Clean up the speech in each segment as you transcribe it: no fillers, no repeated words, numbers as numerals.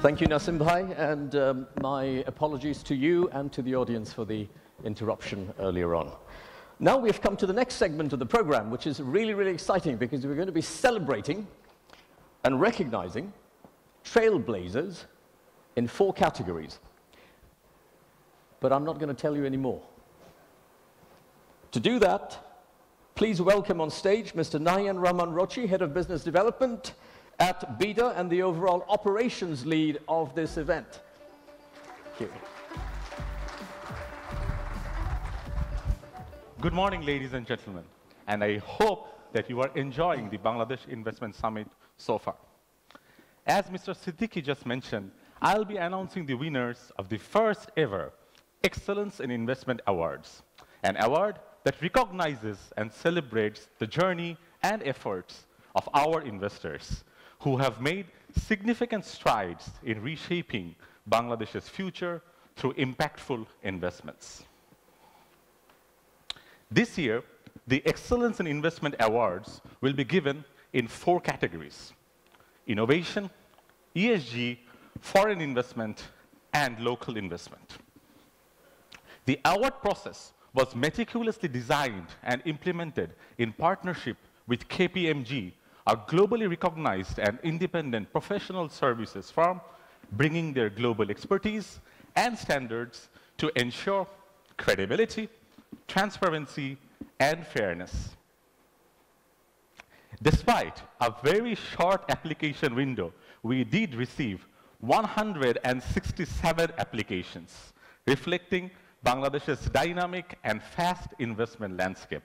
Thank you, Nasim Bhai, and my apologies to you and to the audience for the interruption earlier on. Now we've come to the next segment of the program, which is really, really exciting because we're going to be celebrating and recognizing trailblazers in 4 categories. But I'm not going to tell you any more. To do that, please welcome on stage Mr. Nayan Rahman Rochi, Head of Business Development at BIDA and the overall operations lead of this event. Thank you. Good morning, ladies and gentlemen, and I hope that you are enjoying the Bangladesh Investment Summit so far. As Mr. Siddiqui just mentioned, I'll be announcing the winners of the first ever Excellence in Investment Awards, an award that recognizes and celebrates the journey and efforts of our investors who have made significant strides in reshaping Bangladesh's future through impactful investments. This year, the Excellence in Investment Awards will be given in 4 categories: innovation, ESG, foreign investment, and local investment. The award process was meticulously designed and implemented in partnership with KPMG, a globally recognized and independent professional services firm, bringing their global expertise and standards to ensure credibility, transparency, and fairness. Despite a very short application window, we did receive 167 applications, reflecting Bangladesh's dynamic and fast investment landscape.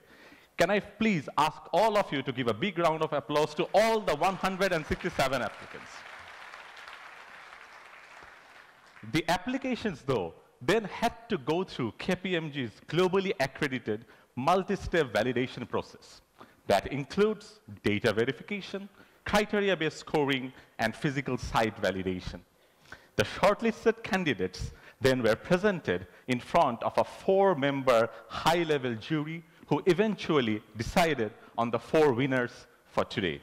Can I please ask all of you to give a big round of applause to all the 167 applicants? The applications, though, then had to go through KPMG's globally accredited multi-step validation process that includes data verification, criteria-based scoring, and physical site validation. The shortlisted candidates then were presented in front of a 4-member high-level jury who eventually decided on the 4 winners for today.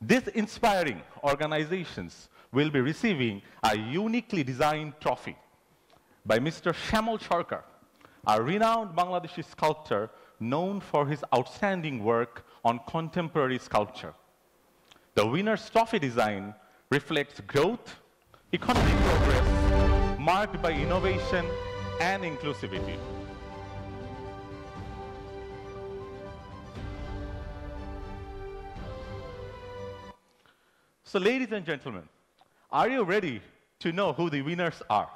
These inspiring organizations will be receiving a uniquely designed trophy by Mr. Shamal Sarkar, a renowned Bangladeshi sculptor known for his outstanding work on contemporary sculpture. The winner's trophy design reflects growth, economic progress, marked by innovation and inclusivity. So, ladies and gentlemen, are you ready to know who the winners are?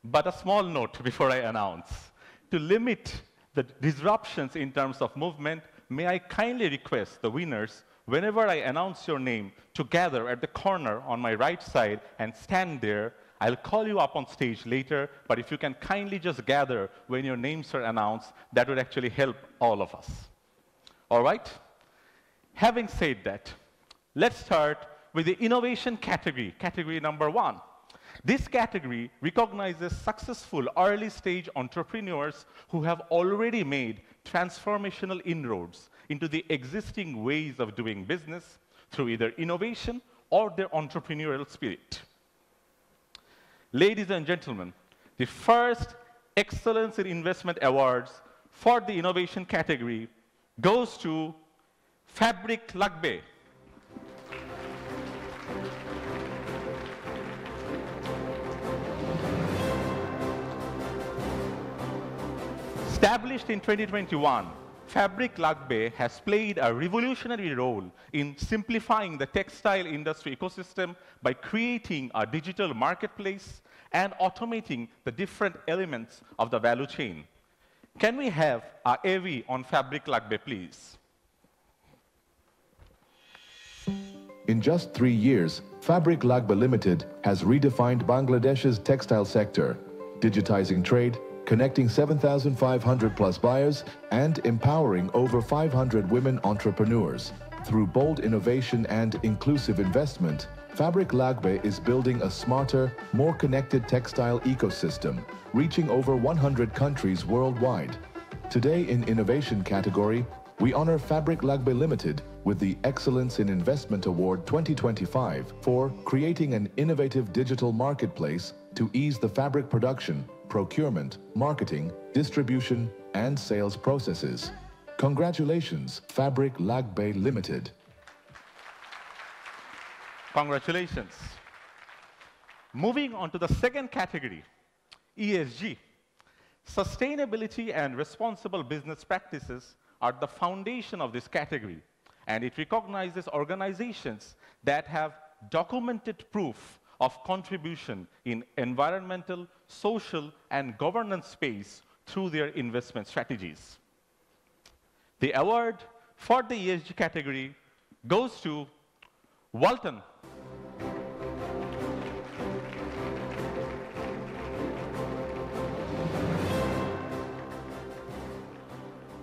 But a small note before I announce. To limit the disruptions in terms of movement, may I kindly request the winners, whenever I announce your name, to gather at the corner on my right side and stand there. I'll call you up on stage later, but if you can kindly just gather when your names are announced, that would actually help all of us. All right? Having said that, let's start with the innovation category, category number 1. This category recognizes successful early-stage entrepreneurs who have already made transformational inroads into the existing ways of doing business through either innovation or their entrepreneurial spirit. Ladies and gentlemen, the first Excellence in Investment Awards for the innovation category goes to Fabric Lagbe. Established in 2021, Fabric Lagbe has played a revolutionary role in simplifying the textile industry ecosystem by creating a digital marketplace and automating the different elements of the value chain. Can we have a AV on Fabric Lagbe, please? In just 3 years, Fabric Lagbe Limited has redefined Bangladesh's textile sector, digitizing trade, connecting 7,500 plus buyers, and empowering over 500 women entrepreneurs. Through bold innovation and inclusive investment, Fabric Lagbe is building a smarter, more connected textile ecosystem, reaching over 100 countries worldwide. Today in Innovation category, we honor Fabric Lagbe Limited with the Excellence in Investment Award 2025 for creating an innovative digital marketplace to ease the fabric production, procurement, marketing, distribution, and sales processes. Congratulations, Fabric Lagbe Limited. Congratulations. Moving on to the second category, ESG. Sustainability and responsible business practices are the foundation of this category, and it recognizes organizations that have documented proof of contribution in environmental, social, and governance space through their investment strategies. The award for the ESG category goes to Walton.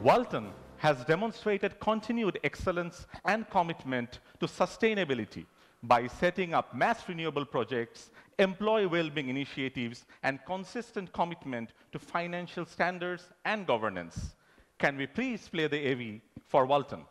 Walton has demonstrated continued excellence and commitment to sustainability by setting up mass renewable projects, employee well-being initiatives, and consistent commitment to financial standards and governance. Can we please play the AV for Walton?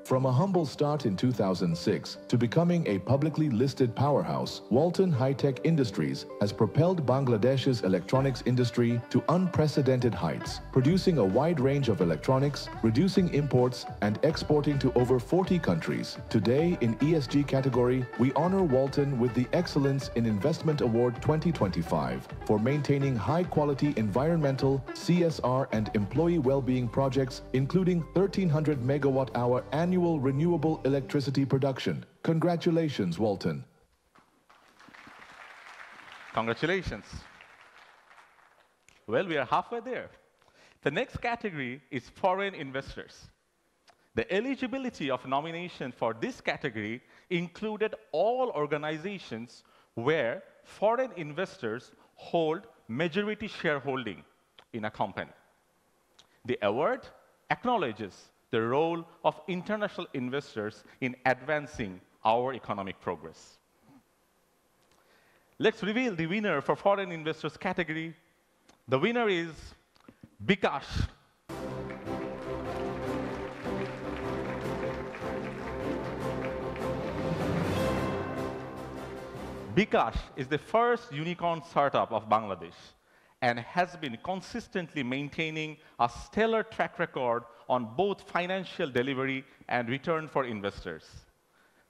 From a humble start in 2006 to becoming a publicly listed powerhouse, Walton High-Tech Industries has propelled Bangladesh's electronics industry to unprecedented heights, producing a wide range of electronics, reducing imports, and exporting to over 40 countries. Today, in ESG category, we honor Walton with the Excellence in Investment Award 2025 for maintaining high-quality environmental, CSR, and employee well-being projects, including 1,300 megawatt-hour annual renewable electricity production. Congratulations, Walton. Congratulations. Well, we are halfway there. The next category is foreign investors. The eligibility of nomination for this category included all organizations where foreign investors hold majority shareholding in a company. The award acknowledges the role of international investors in advancing our economic progress. Let's reveal the winner for foreign investors category. The winner is Bikash. Bikash is the first unicorn startup of Bangladesh and has been consistently maintaining a stellar track record on both financial delivery and return for investors.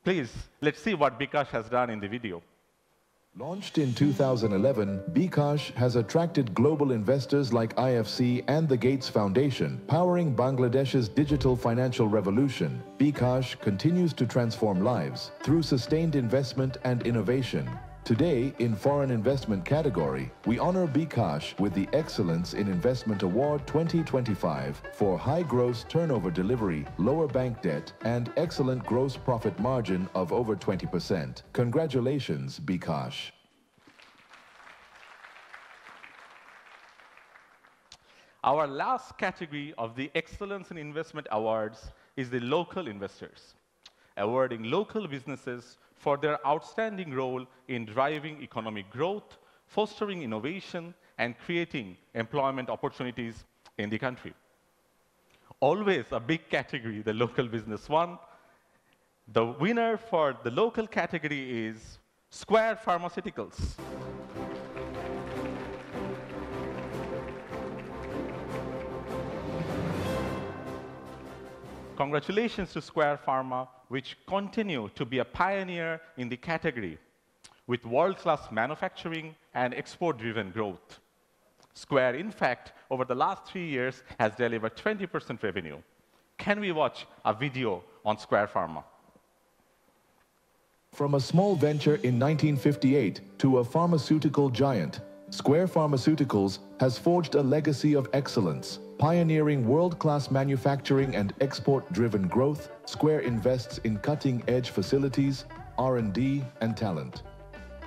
Please, let's see what Bikash has done in the video. Launched in 2011, Bikash has attracted global investors like IFC and the Gates Foundation, powering Bangladesh's digital financial revolution. Bikash continues to transform lives through sustained investment and innovation. Today, in Foreign Investment category, we honor Bikash with the Excellence in Investment Award 2025 for high gross turnover delivery, lower bank debt, and excellent gross profit margin of over 20%. Congratulations, Bikash. Our last category of the Excellence in Investment Awards is the local investors, awarding local businesses for their outstanding role in driving economic growth, fostering innovation, and creating employment opportunities in the country. Always a big category, the local business one. The winner for the local category is Square Pharmaceuticals. Congratulations to Square Pharma, which continue to be a pioneer in the category with world-class manufacturing and export-driven growth. Square, in fact, over the last 3 years, has delivered 20% revenue. Can we watch a video on Square Pharma? From a small venture in 1958 to a pharmaceutical giant, Square Pharmaceuticals has forged a legacy of excellence. Pioneering world-class manufacturing and export-driven growth, Square invests in cutting-edge facilities, R&D, and talent.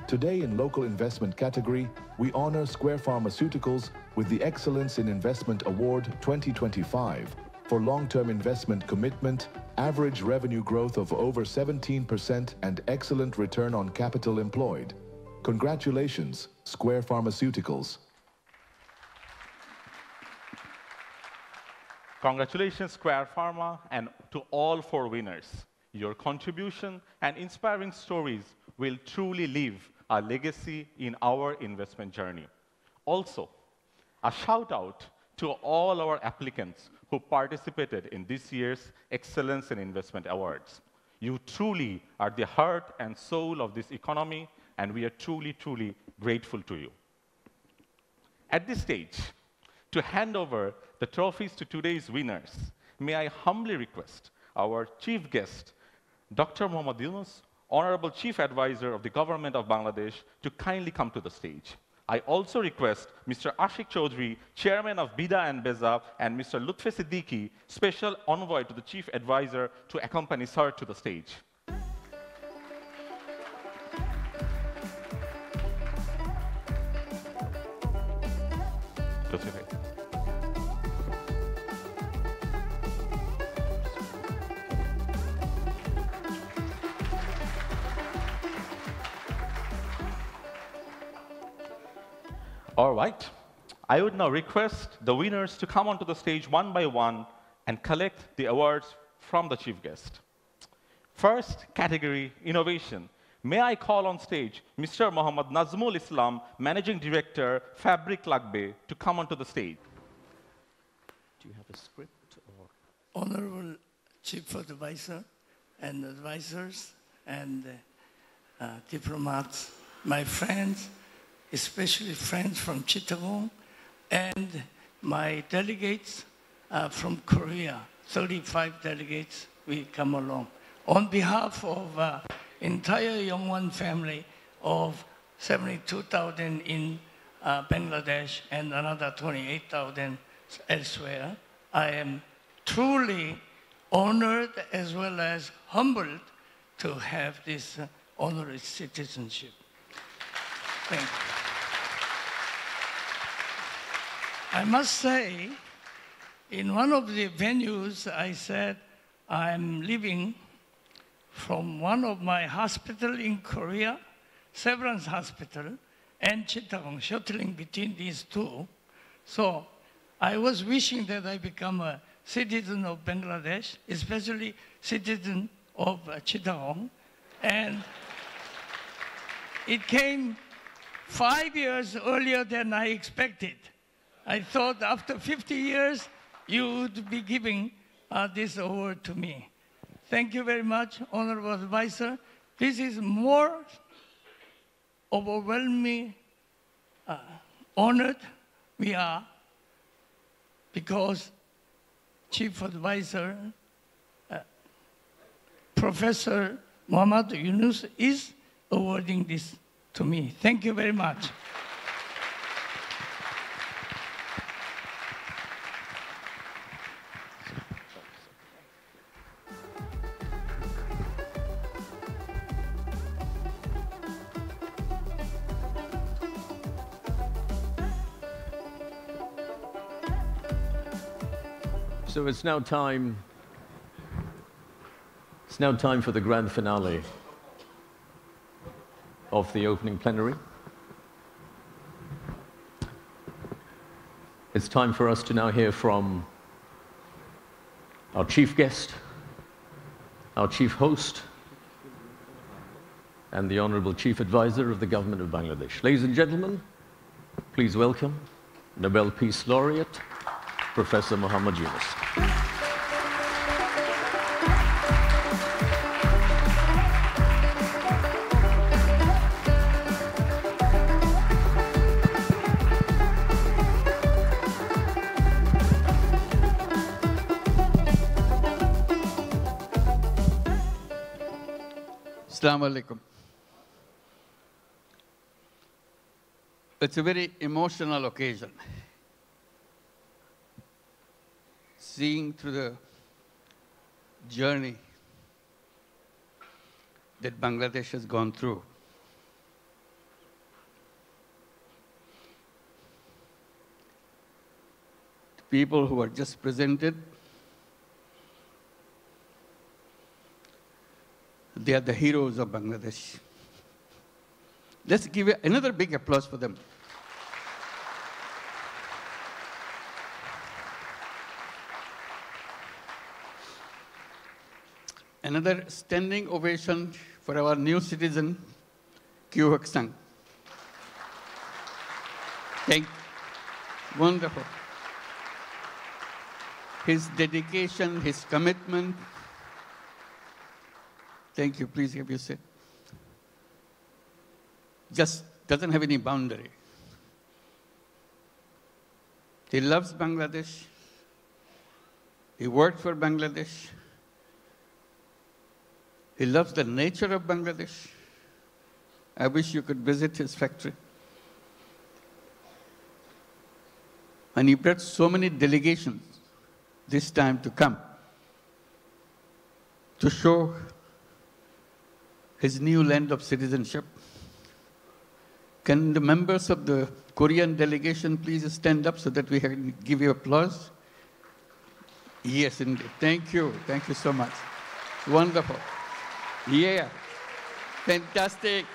Today in local investment category, we honor Square Pharmaceuticals with the Excellence in Investment Award 2025 for long-term investment commitment, average revenue growth of over 17% and excellent return on capital employed. Congratulations, Square Pharmaceuticals. Congratulations, Square Pharma, and to all four winners. Your contribution and inspiring stories will truly leave a legacy in our investment journey. Also, a shout out to all our applicants who participated in this year's Excellence in Investment Awards. You truly are the heart and soul of this economy, and we are truly, truly grateful to you. At this stage, to hand over the trophies to today's winners, may I humbly request our chief guest, Dr. Mohammad Yunus, Honorable Chief Advisor of the Government of Bangladesh, to kindly come to the stage. I also request Mr. Ashik Chaudhry, Chairman of Bida and Beza, and Mr. Lutfe Siddiqui, Special Envoy to the Chief Advisor, to accompany sir to the stage. All right. I would now request the winners to come onto the stage one by one and collect the awards from the chief guest. First category, innovation. May I call on stage Mr. Mohammad Nazmul Islam, Managing Director, Fabric Lagbe, to come onto the stage. Do you have a script? Or? Honorable Chief Advisor and advisors and diplomats, my friends, especially friends from Tejgaon, and my delegates from Korea, 35 delegates, we come along. On behalf of entire Yongwon family of 72,000 in Bangladesh and another 28,000 elsewhere, I am truly honored as well as humbled to have this honorary citizenship. Thank you. I must say, in one of the venues, I said, I'm leaving from one of my hospitals in Korea, Severance Hospital, and Chittagong, shuttling between these two. So I was wishing that I become a citizen of Bangladesh, especially citizen of Chittagong. And it came 5 years earlier than I expected. I thought after 50 years, you would be giving this award to me. Thank you very much, Honorable Advisor. This is more overwhelming, honored we are because Chief Advisor, Professor Mohammad Yunus is awarding this to me. Thank you very much. So it's now time for the grand finale of the opening plenary. It's time for us to now hear from our chief guest, our chief host, and the Honorable Chief Advisor of the Government of Bangladesh. Ladies and gentlemen, please welcome Nobel Peace Laureate, Professor Mohammad Yunus. Assalamu alaikum. It's a very emotional occasion. Seeing through the journey that Bangladesh has gone through. The people who are just presented They are the heroes of Bangladesh. Let's give another big applause for them. Another standing ovation for our new citizen, Kyu Hak Sang. Wonderful. His dedication, his commitment. Thank you. Please have your seat. Just doesn't have any boundary. He loves Bangladesh. He worked for Bangladesh. He loves the nature of Bangladesh. I wish you could visit his factory. And he brought so many delegations this time to come to show his new land of citizenship. Can the members of the Korean delegation please stand up so that we can give you applause? Yes, indeed. Thank you. Thank you so much. Wonderful. Yeah. Fantastic.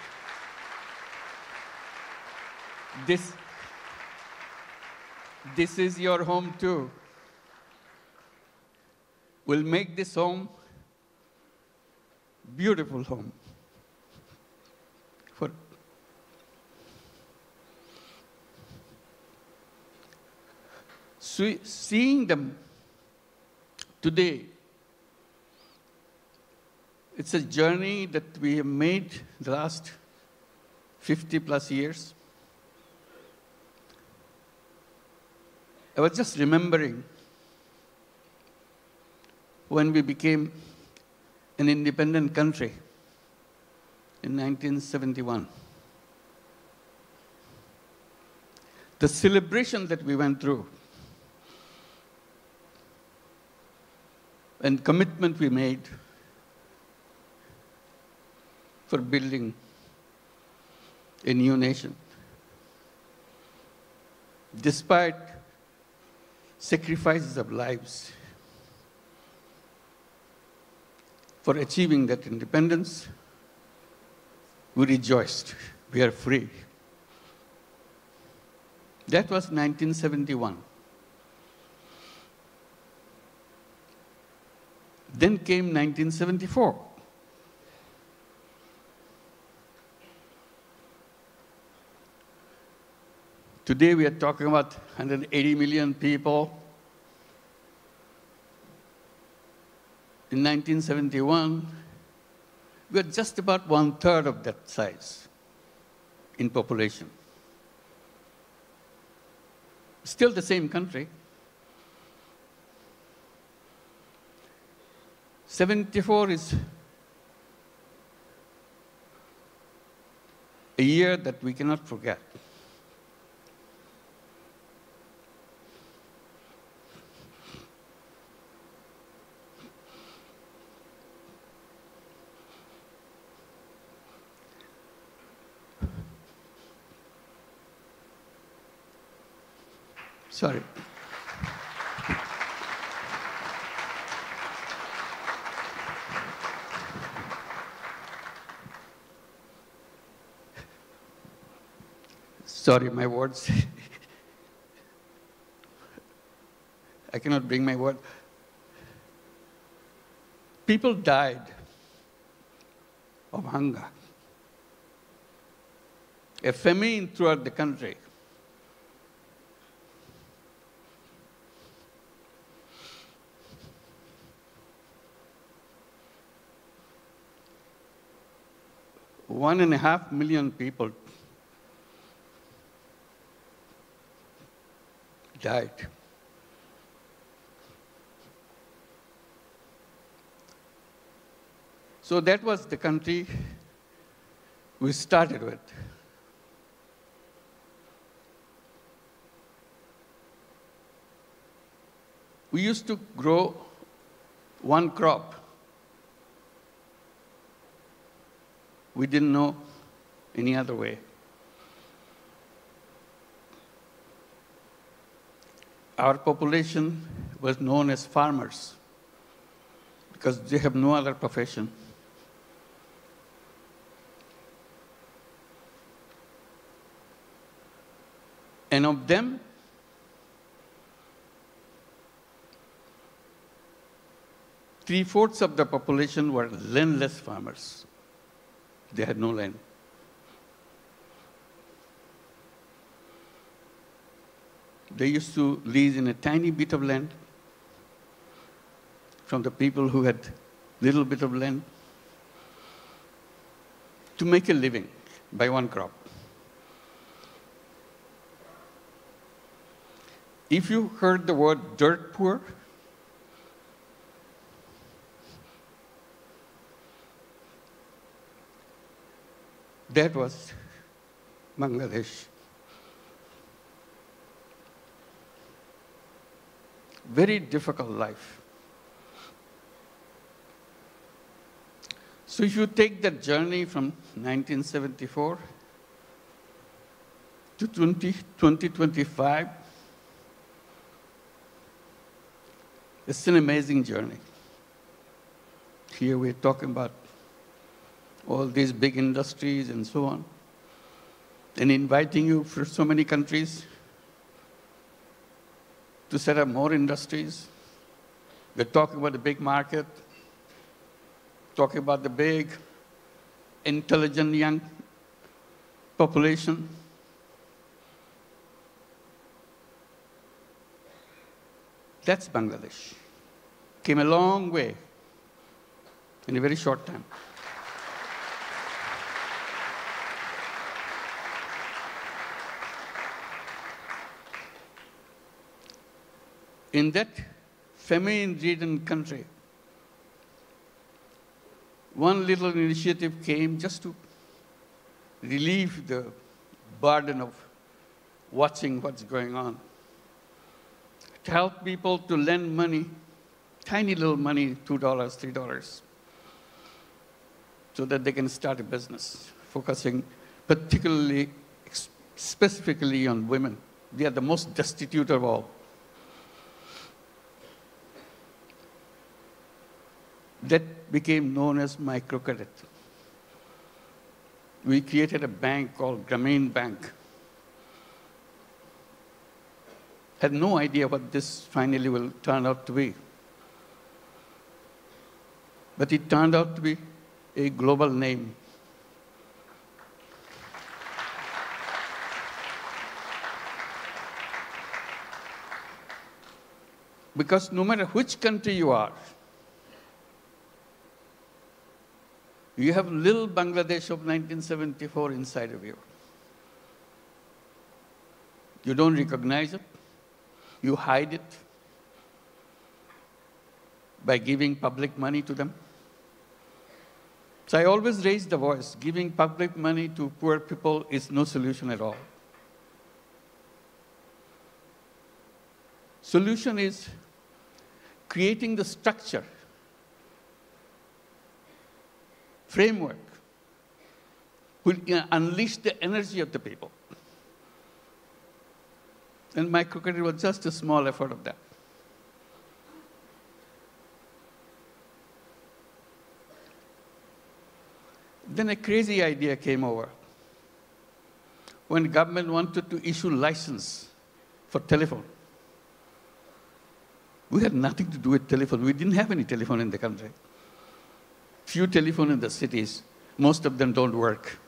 This is your home too. We'll make this home beautiful home. For seeing them today, it's a journey that we have made the last 50 plus years. I was just remembering when we became an independent country in 1971. The celebration that we went through and commitment we made for building a new nation. Despite sacrifices of lives for achieving that independence, we rejoiced. We are free. That was 1971. Then came 1974. Today we are talking about 180 million people. In 1971, we were just about 1/3 of that size in population. Still the same country. 74 is a year that we cannot forget. Sorry. Sorry, my words. I cannot bring my word. People died of hunger. A famine throughout the country. One and a half million people died. So that was the country we started with. We used to grow one crop. We didn't know any other way. Our population was known as farmers because they have no other profession. And of them, three-fourths of the population were landless farmers. They had no land. They used to lease in a tiny bit of land from the people who had little bit of land to make a living by one crop. If you heard the word dirt poor, that was Bangladesh. Very difficult life. So if you take that journey from 1974 to 2025, it's an amazing journey. Here we're talking about all these big industries and so on, and inviting you for so many countries to set up more industries. We're talking about the big market, talking about the big, intelligent young population. That's Bangladesh. Came a long way in a very short time. In that famine-ridden country, one little initiative came just to relieve the burden of watching what's going on. To help people to lend money, tiny little money, $2, $3, so that they can start a business, focusing particularly, specifically on women. They are the most destitute of all. That became known as microcredit. We created a bank called Grameen Bank. Had no idea what this finally will turn out to be. But it turned out to be a global name. Because no matter which country you are, you have little Bangladesh of 1974 inside of you. You don't recognize it. You hide it by giving public money to them. So I always raise the voice. Giving public money to poor people is no solution at all. Solution is creating the structure, framework, will unleash the energy of the people. And microcredit was just a small effort of that. Then a crazy idea came over. When the government wanted to issue license for telephone, we had nothing to do with telephone. We didn't have any telephone in the country. Few telephone in the cities, most of them don't work.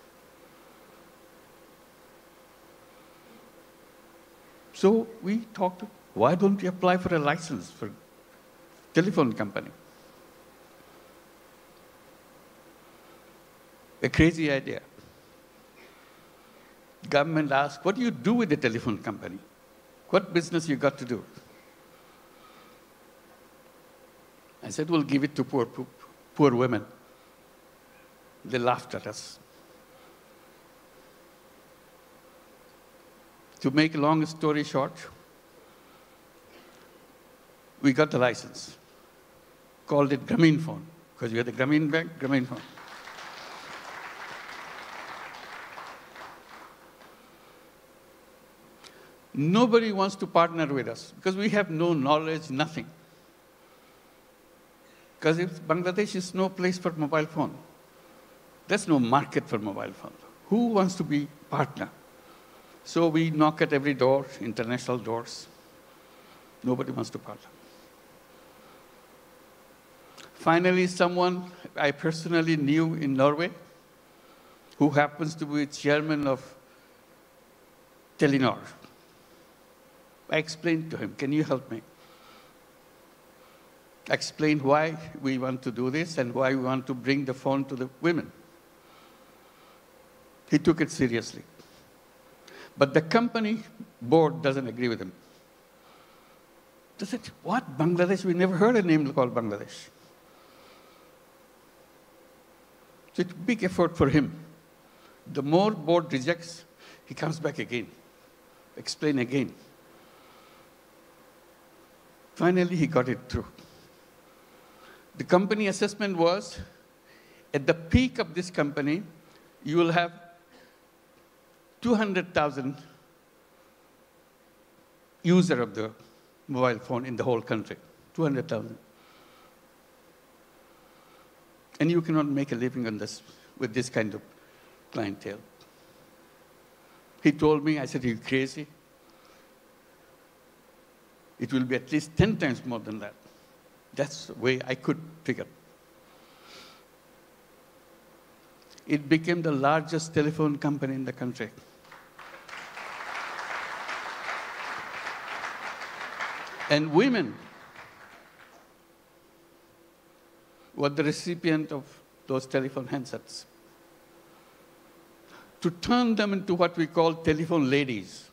So we talked, why don't we apply for a license for telephone company? A crazy idea. Government asked, what do you do with the telephone company? What business you got to do? I said, we'll give it to poor women. They laughed at us. To make a long story short, we got the license. Called it Grameen Phone, because we had the Grameen Bank, Grameen Phone. Nobody wants to partner with us, because we have no knowledge, nothing. Because Bangladesh is no place for mobile phone. There's no market for mobile phone. Who wants to be partner? So we knock at every door, international doors. Nobody wants to partner. Finally, someone I personally knew in Norway, who happens to be chairman of Telenor. I explained to him, can you help me? I explained why we want to do this and why we want to bring the phone to the women. He took it seriously. But the company board doesn't agree with him. They said, what, Bangladesh? We never heard a name called Bangladesh. So it's a big effort for him. The more board rejects, he comes back again, explain again. Finally, he got it through. The company assessment was, at the peak of this company, you will have 200,000 users of the mobile phone in the whole country, 200,000. And you cannot make a living on this with this kind of clientele. He told me, I said, are you crazy? It will be at least 10 times more than that. That's the way I could figure. It became the largest telephone company in the country. And women were the recipient of those telephone handsets. To turn them into what we call telephone ladies,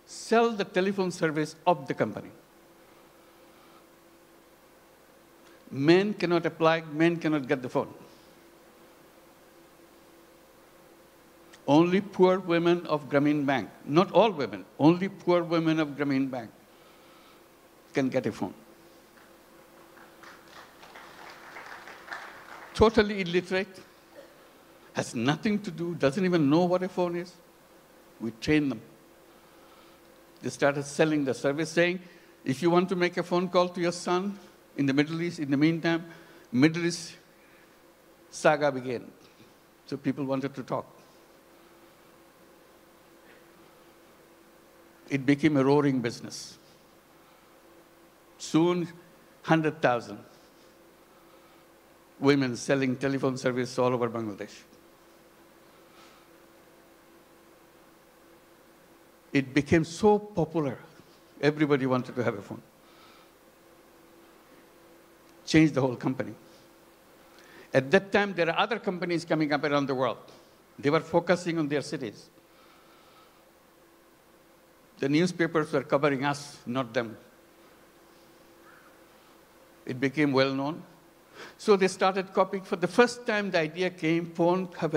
sell the telephone service of the company. Men cannot apply, men cannot get the phone. Only poor women of Grameen Bank, not all women, only poor women of Grameen Bank can get a phone. Totally illiterate, has nothing to do, doesn't even know what a phone is. We train them. They started selling the service, saying, if you want to make a phone call to your son in the Middle East, in the meantime, Middle East saga began. So people wanted to talk. It became a roaring business. Soon, 100,000 women selling telephone service all over Bangladesh. It became so popular, everybody wanted to have a phone. Changed the whole company. At that time, there are other companies coming up around the world. They were focusing on their cities. The newspapers were covering us, not them. It became well known. So they started copying. For the first time, the idea came, phone have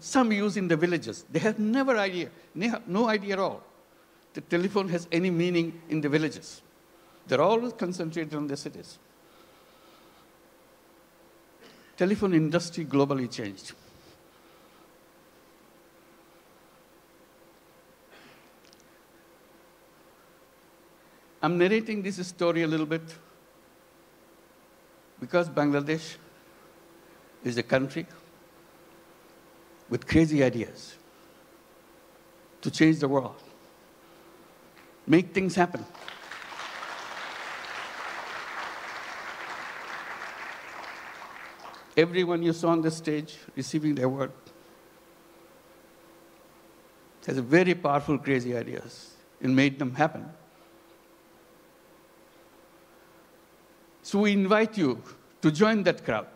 some use in the villages. They had no idea at all. The telephone has any meaning in the villages. They're always concentrated on the cities. Telephone industry globally changed. I'm narrating this story a little bit because Bangladesh is a country with crazy ideas to change the world, make things happen. Everyone you saw on the stage receiving the award has a very powerful, crazy ideas and made them happen. So we invite you to join that crowd.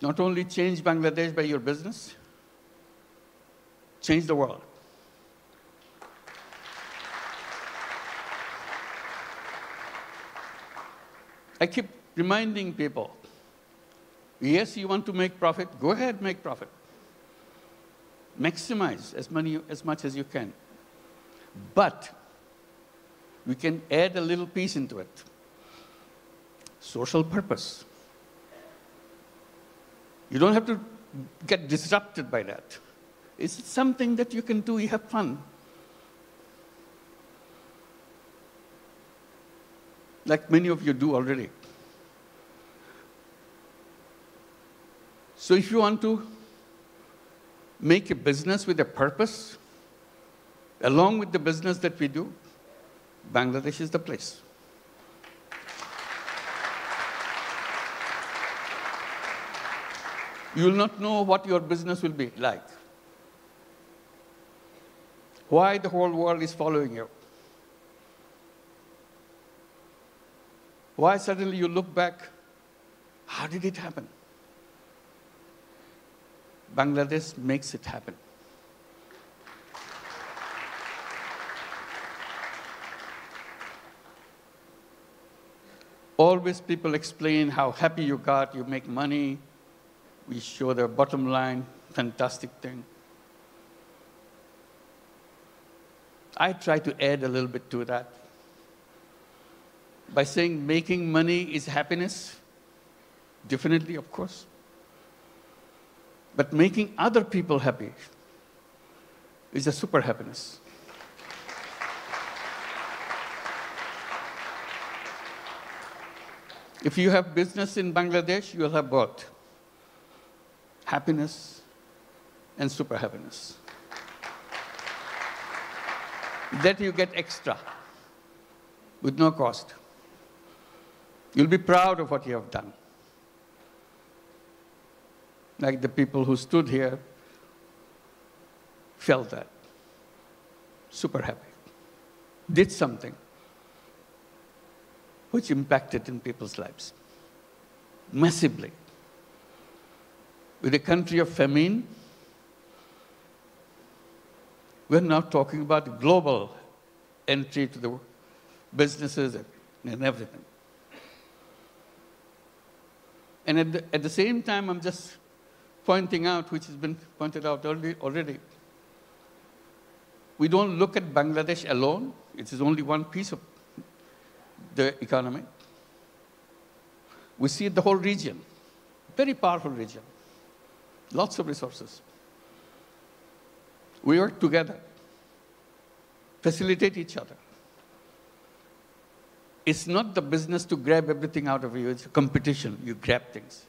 Not only change Bangladesh by your business, change the world. I keep reminding people, yes, you want to make profit, go ahead, make profit. Maximize as much as you can. But we can add a little piece into it. Social purpose. You don't have to get disrupted by that. It's something that you can do, you have fun. Like many of you do already. So if you want to make a business with a purpose, along with the business that we do, Bangladesh is the place. You will not know what your business will be like. Why the whole world is following you. Why suddenly you look back, how did it happen? Bangladesh makes it happen. Always people explain how happy you got, you make money, we show the bottom line, fantastic thing. I try to add a little bit to that by saying making money is happiness, definitely, of course. But making other people happy is a super happiness. If you have business in Bangladesh, you'll have both happiness and super happiness. That you get extra with no cost. You'll be proud of what you have done. Like the people who stood here felt that. Super happy. Did something which impacted in people's lives massively. With a country of famine, we're now talking about global entry to the businesses and everything. And at the same time, I'm just pointing out, which has been pointed out already, we don't look at Bangladesh alone. It is only one piece of the economy. We see the whole region, very powerful region, lots of resources. We work together, facilitate each other. It's not the business to grab everything out of you, it's a competition, you grab things.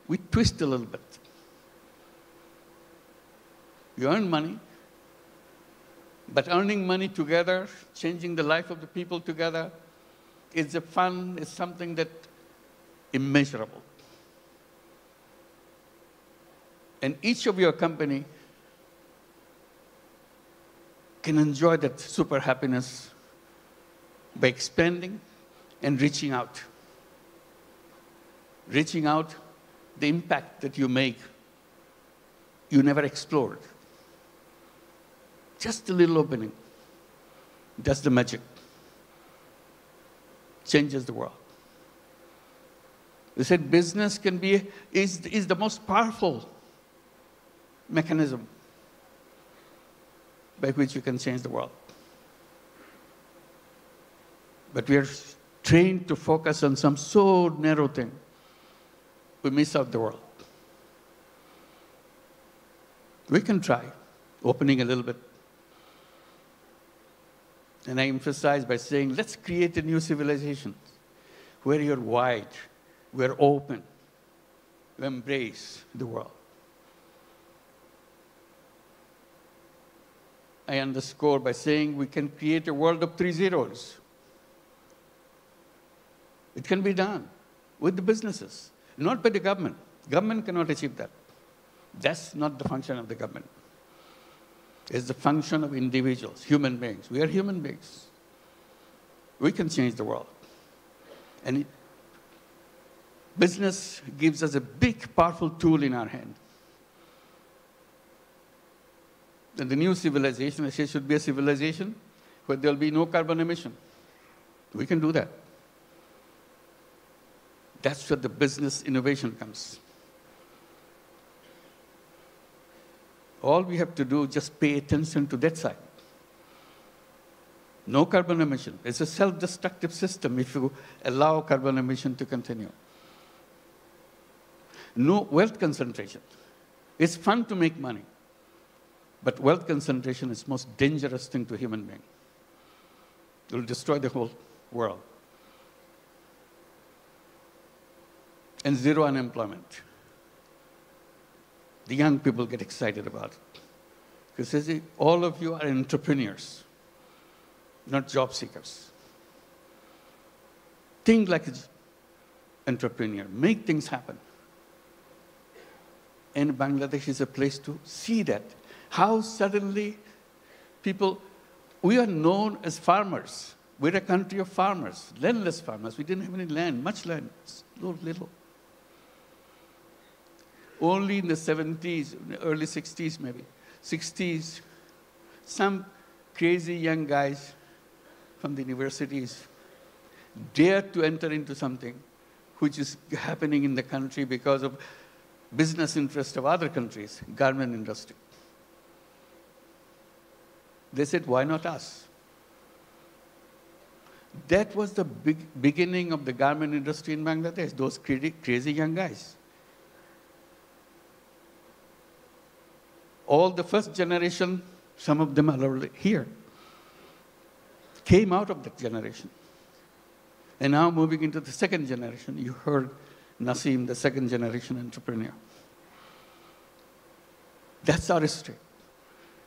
We twist a little bit. You earn money, but earning money together, changing the life of the people together, is a fun, is something that immeasurable. And each of your company can enjoy that super happiness by expanding and reaching out. Reaching out, the impact that you make, you never explored. Just a little opening. That's the magic. Changes the world. We said business is the most powerful mechanism by which you can change the world. But we are trained to focus on some so narrow thing, we miss out the world. We can try opening a little bit. And I emphasize by saying, let's create a new civilization where you're wide, we're open, we embrace the world. I underscore by saying we can create a world of 3 zeros. It can be done with the businesses, not by the government. Government cannot achieve that. That's not the function of the government. It's the function of individuals, human beings. We are human beings. We can change the world. And business gives us a big, powerful tool in our hand. And the new civilization, I say, should be a civilization where there will be no carbon emission. We can do that. That's where the business innovation comes. All we have to do is just pay attention to that side. No carbon emission. It's a self-destructive system if you allow carbon emission to continue. No wealth concentration. It's fun to make money. But wealth concentration is the most dangerous thing to a human being. It will destroy the whole world. And zero unemployment. The young people get excited about it. Because all of you are entrepreneurs, not job seekers. Think like an entrepreneur. Make things happen. And Bangladesh is a place to see that. How suddenly people, we are known as farmers. We're a country of farmers, landless farmers. We didn't have any land, much land, little. Only in the 70s, early 60s maybe, 60s, some crazy young guys from the universities dared to enter into something which is happening in the country because of business interest of other countries, garment industry. They said, why not us? That was the beginning of the garment industry in Bangladesh, those crazy young guys. All the first generation, some of them are here, came out of that generation. And now moving into the second generation, you heard Naseem, the second generation entrepreneur. That's our history.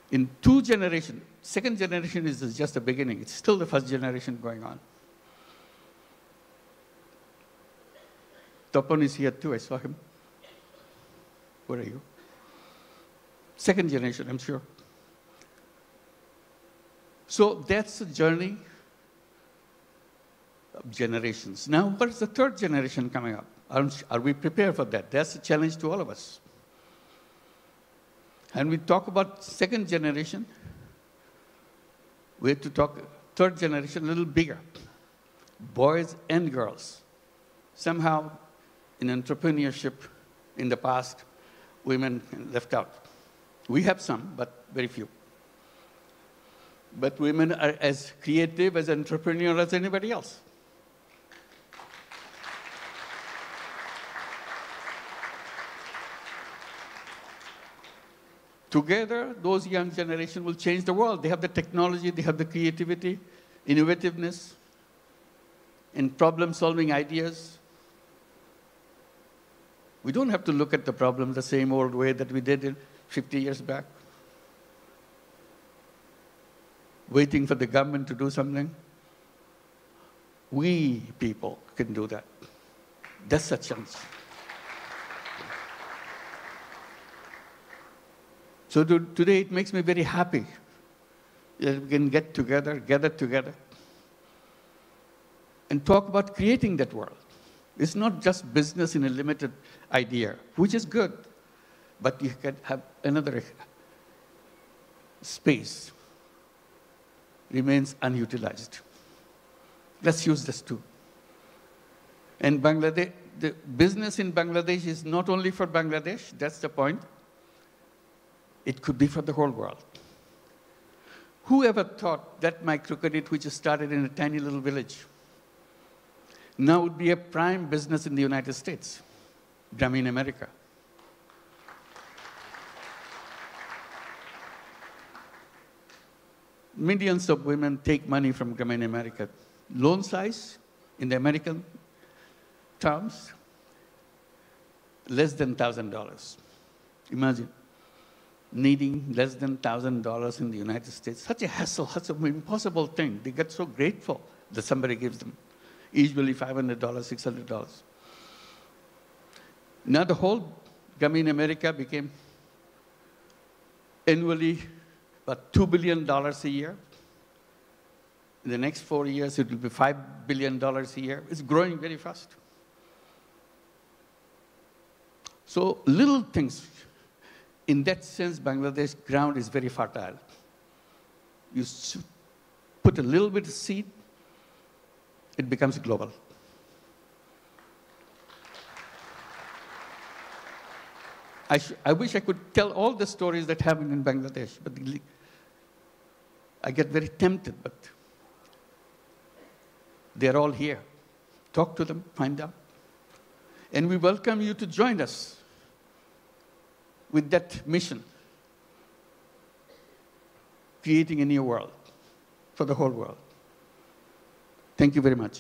In 2 generations, second generation is just the beginning. It's still the first generation going on. Topon is here too, I saw him. Where are you? Second generation, I'm sure. So that's the journey of generations. Now, what is the third generation coming up? Are we prepared for that? That's a challenge to all of us. And we talk about second generation, we have to talk third generation a little bigger. Boys and girls. Somehow, in entrepreneurship in the past, women left out. We have some, but very few. But women are as creative, as entrepreneurial as anybody else. Together, those young generation will change the world. They have the technology, they have the creativity, innovativeness, and problem-solving ideas. We don't have to look at the problem the same old way that we did 50 years back, waiting for the government to do something. We people can do that. That's a chance. So today it makes me very happy that we can gather together, and talk about creating that world. It's not just business in a limited idea, which is good, but you can have another space remains unutilized. Let's use this too. And Bangladesh, the business in Bangladesh is not only for Bangladesh, that's the point. It could be for the whole world. Who ever thought that microcredit, which started in a tiny little village, now would be a prime business in the United States, Grameen America? Millions of women take money from Grameen America. Loan size, in the American terms, less than $1,000. Imagine. Needing less than $1,000 in the United States. Such a hassle, such an impossible thing. They get so grateful that somebody gives them, usually $500, $600. Now the whole Grameen America became annually about $2 billion a year. In the next 4 years, it will be $5 billion a year. It's growing very fast. So little things. In that sense, Bangladesh ground is very fertile. You put a little bit of seed, it becomes global. I wish I could tell all the stories that happen in Bangladesh, but I get very tempted, but they're all here. Talk to them, find out. And we welcome you to join us with that mission, creating a new world for the whole world. Thank you very much.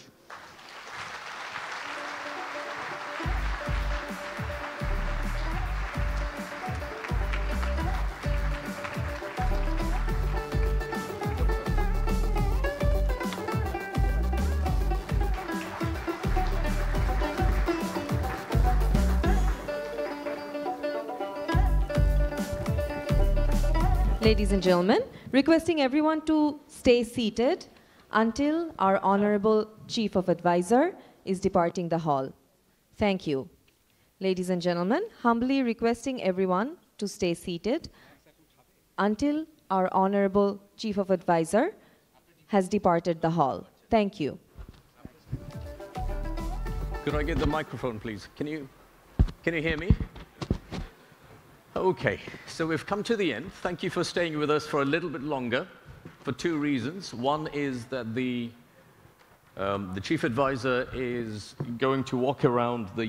Ladies and gentlemen, requesting everyone to stay seated until our Honorable Chief of Advisor is departing the hall. Thank you. Ladies and gentlemen, humbly requesting everyone to stay seated until our Honorable Chief of Advisor has departed the hall. Thank you. Could I get the microphone, please? Can you hear me? Okay, so we've come to the end. Thank you for staying with us for a little bit longer for two reasons. One is that the Chief Advisor is going to walk around the